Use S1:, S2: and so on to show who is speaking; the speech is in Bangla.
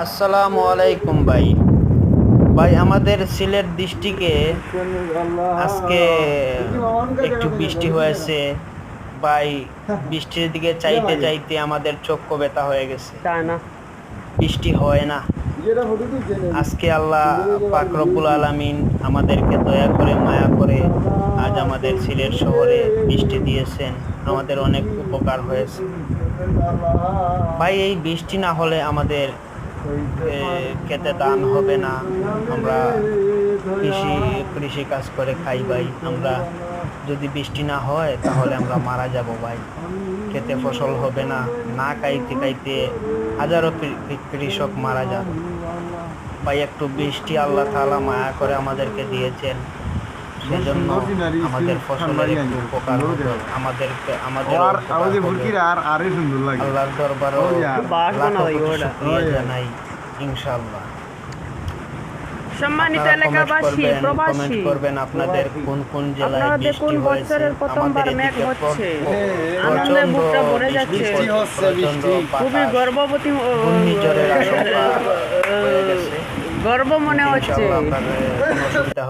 S1: আসসালামু আলাইকুম ভাই। ভাই আমাদের সিলেট ডিস্ট্রিক্টে আজকে একটু বৃষ্টি হয়েছে ভাই। বৃষ্টির দিকে চাইতে চাইতে আমাদের চক্ষু ব্যথা হয়ে গেছে।
S2: তাই না?
S1: বৃষ্টি হয় না। আজকে আল্লাহ পাক রব্বুল আলামিন আমাদেরকে দয়া করে মায়া করে আজ আমাদের সিলেট শহরে বৃষ্টি দিয়েছেন। আমাদের অনেক উপকার হয়েছে ভাই। এই বৃষ্টি না হলে আমাদের খেতে ধান হবে না। আমরা কৃষি কাজ করে খাই ভাই। আমরা যদি বৃষ্টি না হয় তাহলে আমরা মারা যাব ভাই। খেতে ফসল হবে না, না খাইতে খাইতে হাজারো কৃষক মারা যাবে ভাই। একটু বৃষ্টি আল্লাহ তাআলা মায়া করে আমাদেরকে দিয়েছেন, সেজন্য আমাদের ফসলের একটু উপকার হবে। আল্লাহর দরবারে শুকরিয়া জানাই ইনশাআল্লাহ।
S2: সম্মানিত এলাকাবাসী, প্রবাসী,
S1: করবেন আপনাদের কোন কোন জেলায়
S2: আপনাদের কোন
S1: বৃষ্টি হয়েছে।
S2: বছরের প্রথমবার মেঘ হচ্ছে, আনন্দে
S1: প্রচন্ড
S2: বুকটা ভরে যাচ্ছে। খুবই গর্ববতী
S1: ঘূর্ণিঝড়ের আশঙ্কা হয়ে গেছে।
S2: গর্ব মনে হচ্ছে।
S1: ইনশাআল্লাহ আপনাদের কোনো অসুবিধা